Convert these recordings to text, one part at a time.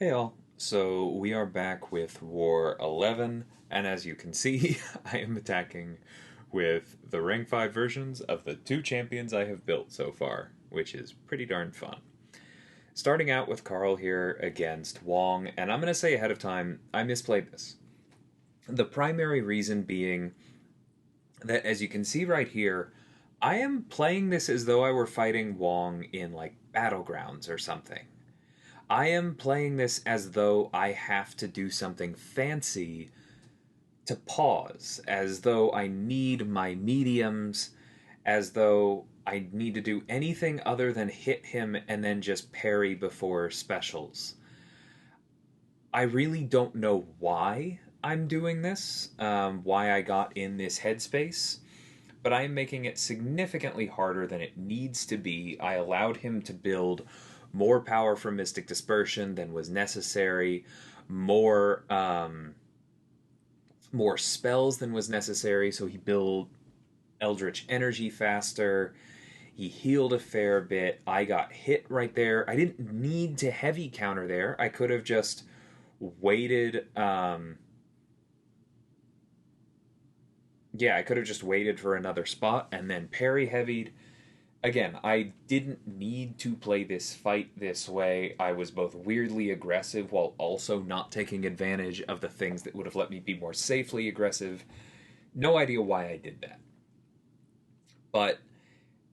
Hey all, so we are back with War 11, and as you can see, I am attacking with the rank 5 versions of the two champions I have built so far, which is pretty darn fun. Starting out with Carl here against Wong, and I'm going to say ahead of time, I misplayed this. The primary reason being that, as you can see right here, I am playing this as though I were fighting Wong in like Battlegrounds or something. I am playing this as though I have to do something fancy to pause, as though I need my mediums, as though I need to do anything other than hit him and then just parry before specials. I really don't know why I'm doing this, why I got in this headspace, but I am making it significantly harder than it needs to be. I allowed him to build more power from Mystic Dispersion than was necessary, more more spells than was necessary, so he built Eldritch Energy faster. He healed a fair bit. I got hit right there. I didn't need to heavy counter there. I could have just waited. I could have just waited for another spot and then parry heavied. Again, I didn't need to play this fight this way. I was both weirdly aggressive while also not taking advantage of the things that would have let me be more safely aggressive. No idea why I did that. But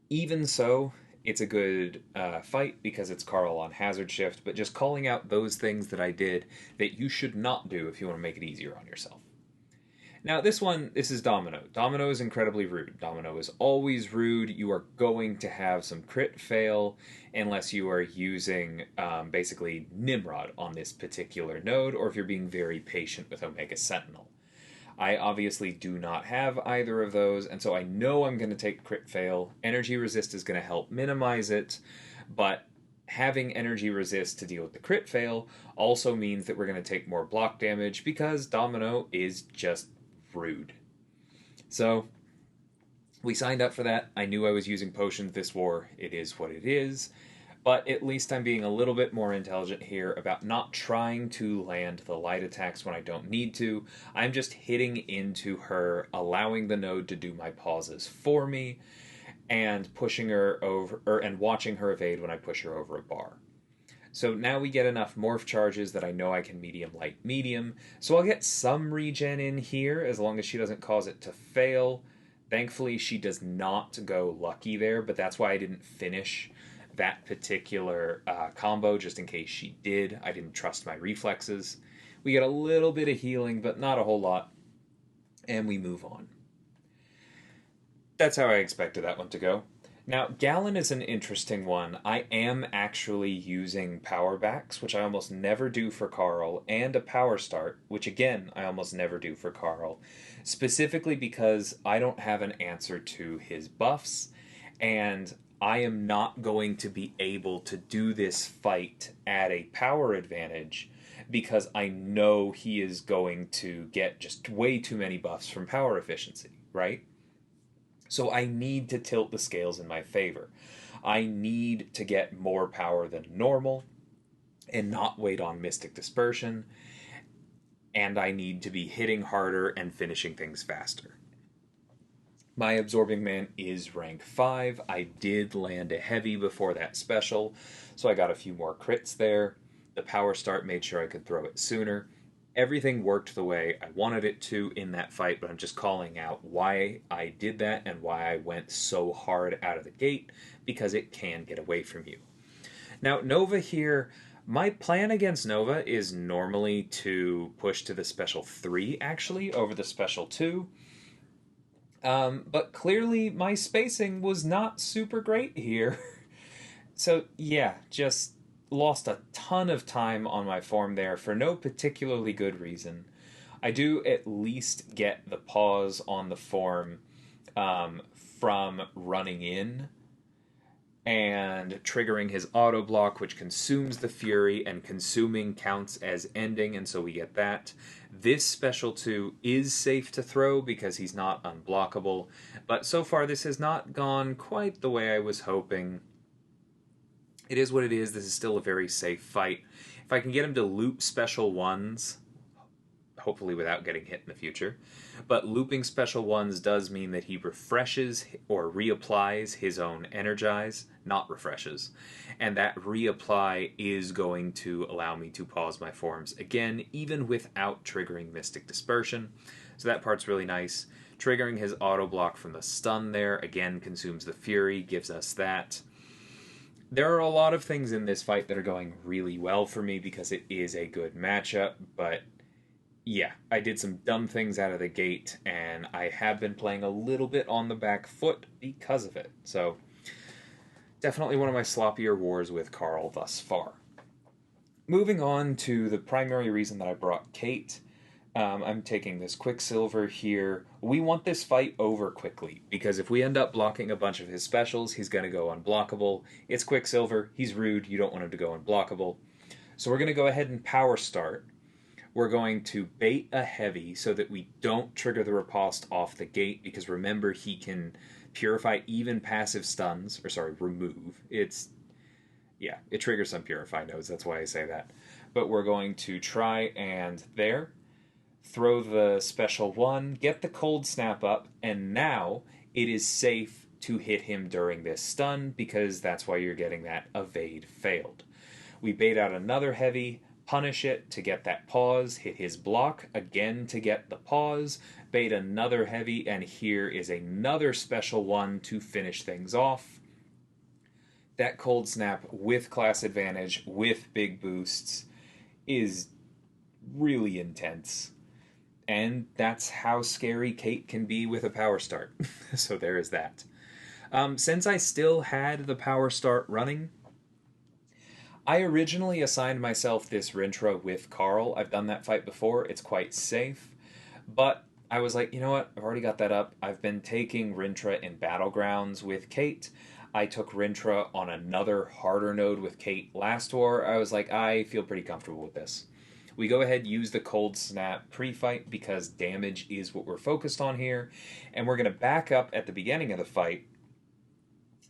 even so, it's a good fight because it's Carl on Hazard Shift, but just calling out those things that I did that you should not do if you want to make it easier on yourself. Now, this is Domino. Domino is incredibly rude. Domino is always rude. You are going to have some crit fail unless you are using basically Nimrod on this particular node, or if you're being very patient with Omega Sentinel. I obviously do not have either of those, and so I know I'm going to take crit fail. Energy resist is going to help minimize it, but having energy resist to deal with the crit fail also means that we're going to take more block damage because Domino is just rude. So we signed up for that. I knew I was using potions this war. It is what it is. But at least I'm being a little bit more intelligent here about not trying to land the light attacks when I don't need to. I'm just hitting into her, allowing the node to do my pauses for me, and pushing her over, and watching her evade when I push her over a bar. So now we get enough morph charges that I know I can medium, light, medium. So I'll get some regen in here as long as she doesn't cause it to fail. Thankfully, she does not go lucky there, but that's why I didn't finish that particular combo, just in case she did. I didn't trust my reflexes. We get a little bit of healing, but not a whole lot, and we move on. That's how I expected that one to go. Now, Galan is an interesting one. I am actually using power backs, which I almost never do for Carl, and a power start, which again, I almost never do for Carl, specifically because I don't have an answer to his buffs, and I am not going to be able to do this fight at a power advantage because I know he is going to get just way too many buffs from power efficiency, right? So I need to tilt the scales in my favor. I need to get more power than normal and not wait on Mystic Dispersion. And I need to be hitting harder and finishing things faster. My Absorbing Man is rank 5. I did land a heavy before that special, so I got a few more crits there. The power start made sure I could throw it sooner. Everything worked the way I wanted it to in that fight, but I'm just calling out why I did that and why I went so hard out of the gate, because it can get away from you. Now, Nova here, my plan against Nova is normally to push to the special 3, actually, over the special 2. But clearly my spacing was not super great here. So, yeah, just lost a ton of time on my form there for no particularly good reason. I do at least get the pause on the form from running in and triggering his auto block, which consumes the fury, and consuming counts as ending, and so we get that. This special 2 is safe to throw because he's not unblockable, but so far this has not gone quite the way I was hoping. It is what it is. This is still a very safe fight. If I can get him to loop special ones, hopefully without getting hit in the future, but looping special ones does mean that he refreshes or reapplies his own energize, not refreshes. And that reapply is going to allow me to pause my forms again, even without triggering Mystic Dispersion. So that part's really nice. Triggering his auto block from the stun there, again, consumes the Fury, gives us that. There are a lot of things in this fight that are going really well for me because it is a good matchup, but yeah, I did some dumb things out of the gate, and I have been playing a little bit on the back foot because of it. So, definitely one of my sloppier wars with Carl thus far. Moving on to the primary reason that I brought Kate. I'm taking this Quicksilver here. We want this fight over quickly, because if we end up blocking a bunch of his specials, he's going to go unblockable. It's Quicksilver, he's rude, you don't want him to go unblockable. So we're going to go ahead and power start. We're going to bait a heavy so that we don't trigger the riposte off the gate, because remember, he can purify even passive stuns, or sorry, remove. It triggers some purify nodes, that's why I say that. But we're going to try and there, throw the special one, get the cold snap up, and now it is safe to hit him during this stun, because that's why you're getting that evade failed. We bait out another heavy, punish it to get that pause, hit his block again to get the pause, bait another heavy, and here is another special one to finish things off. That cold snap with class advantage, with big boosts, is really intense. And that's how scary Kate can be with a power start. So there is that. Since I still had the power start running, I originally assigned myself this Rintrah with Carl. I've done that fight before. It's quite safe. But I was like, you know what? I've already got that up. I've been taking Rintrah in Battlegrounds with Kate. I took Rintrah on another harder node with Kate last war. I was like, I feel pretty comfortable with this. We go ahead, use the cold snap pre-fight because damage is what we're focused on here. And we're going to back up at the beginning of the fight,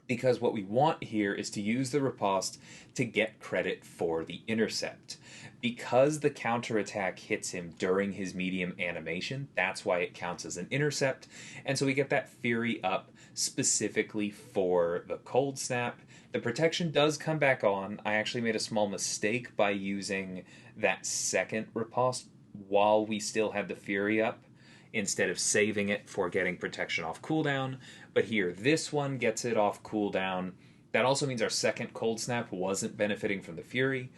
because what we want here is to use the riposte to get credit for the intercept. Because the counterattack hits him during his medium animation, that's why it counts as an intercept. And so we get that Fury up specifically for the cold snap. The protection does come back on. I actually made a small mistake by using that second riposte while we still had the Fury up, instead of saving it for getting protection off cooldown. But here, this one gets it off cooldown. That also means our second cold snap wasn't benefiting from the Fury.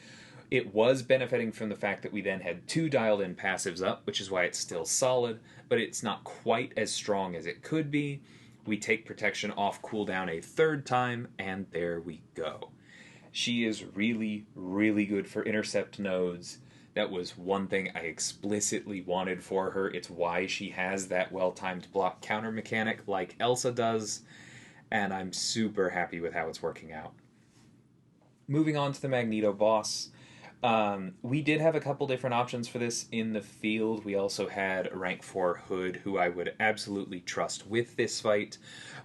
It was benefiting from the fact that we then had two dialed in passives up, which is why it's still solid, but it's not quite as strong as it could be. We take protection off cooldown a third time, and there we go. She is really, really good for intercept nodes. That was one thing I explicitly wanted for her. It's why she has that well-timed block counter mechanic like Elsa does, and I'm super happy with how it's working out. Moving on to the Magneto boss. We did have a couple different options for this in the field. We also had rank 4 Hood, who I would absolutely trust with this fight,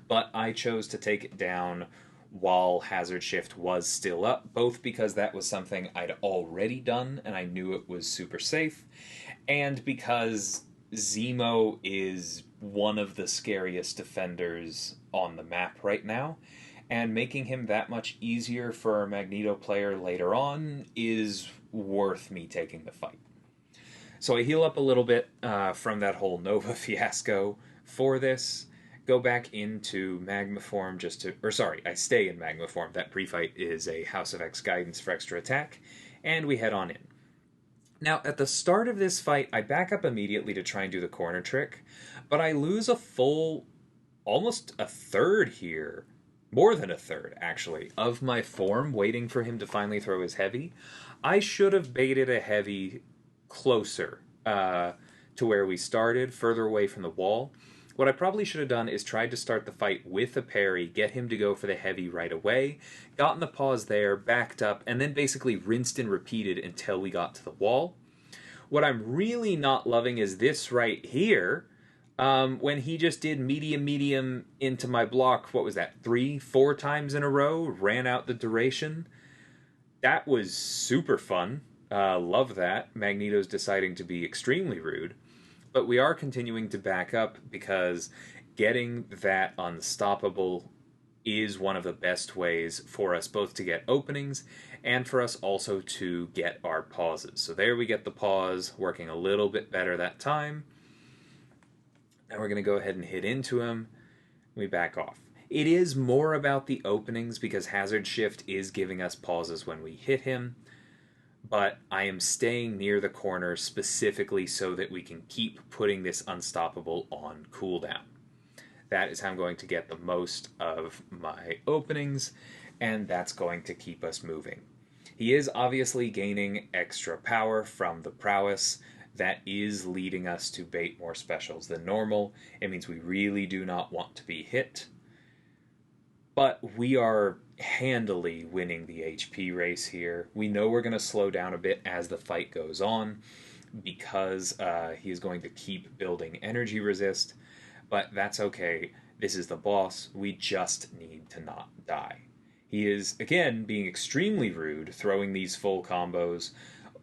but I chose to take it down while Hazard Shift was still up, both because that was something I'd already done and I knew it was super safe, and because Zemo is one of the scariest defenders on the map right now, and making him that much easier for a Magneto player later on is worth me taking the fight. So I heal up a little bit from that whole Nova fiasco for this. Go back into Magma form I stay in Magma form. That pre-fight is a House of X guidance for extra attack, and we head on in. Now, at the start of this fight, I back up immediately to try and do the corner trick, but I lose a full, almost a third here, more than a third, actually, of my form, waiting for him to finally throw his heavy. I should have baited a heavy closer to where we started, further away from the wall. What I probably should have done is tried to start the fight with a parry, get him to go for the heavy right away, gotten the pause there, backed up, and then basically rinsed and repeated until we got to the wall. What I'm really not loving is this right here, when he just did medium into my block, what was that, 3-4 times in a row, ran out the duration. That was super fun. Love that. Magneto's deciding to be extremely rude. But we are continuing to back up because getting that unstoppable is one of the best ways for us both to get openings and for us also to get our pauses. So there we get the pause, working a little bit better that time. Now we're going to go ahead and hit into him. We back off. It is more about the openings because Hazard Shift is giving us pauses when we hit him, but I am staying near the corner specifically so that we can keep putting this unstoppable on cooldown. That is how I'm going to get the most of my openings, and that's going to keep us moving. He is obviously gaining extra power from the prowess. That is leading us to bait more specials than normal. It means we really do not want to be hit. But we are handily winning the HP race here. We know we're going to slow down a bit as the fight goes on because he is going to keep building energy resist. But that's okay. This is the boss. We just need to not die. He is, again, being extremely rude, throwing these full combos.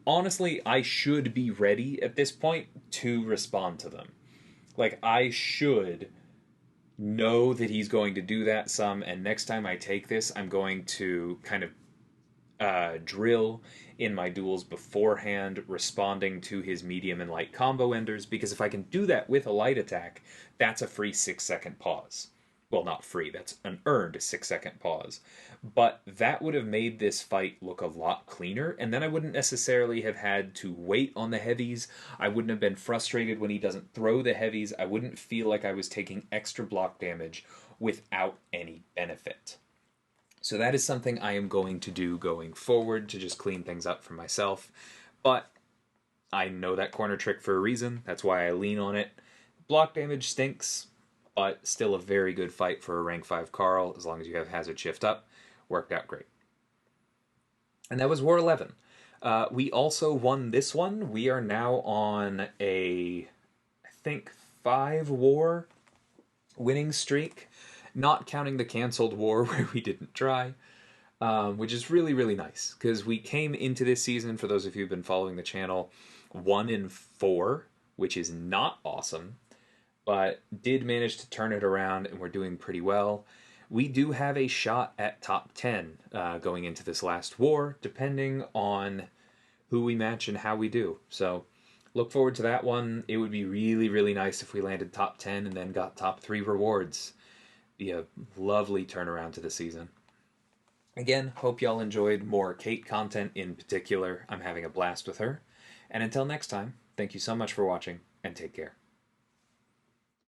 Honestly, I should be ready at this point to respond to them. Like, I should know that he's going to do that some, and next time I take this, I'm going to kind of drill in my duels beforehand, responding to his medium and light combo enders, because if I can do that with a light attack, that's a free 6-second pause. Well, not free, that's an earned 6-second pause. But that would have made this fight look a lot cleaner, and then I wouldn't necessarily have had to wait on the heavies. I wouldn't have been frustrated when he doesn't throw the heavies. I wouldn't feel like I was taking extra block damage without any benefit. So that is something I am going to do going forward to just clean things up for myself. But I know that corner trick for a reason. That's why I lean on it. Block damage stinks, but still a very good fight for a rank 5 Carl, as long as you have Hazard Shift up. Worked out great. And that was War 11. We also won this one. We are now on a, I think, 5-war winning streak, not counting the canceled war where we didn't try, which is really, really nice, because we came into this season, for those of you who've been following the channel, 1-4, which is not awesome, but did manage to turn it around, and we're doing pretty well. We do have a shot at top 10 going into this last war, depending on who we match and how we do. So look forward to that one. It would be really, really nice if we landed top 10 and then got top 3 rewards. Be a lovely turnaround to the season. Again, hope y'all enjoyed more Kate content in particular. I'm having a blast with her. And until next time, thank you so much for watching, and take care.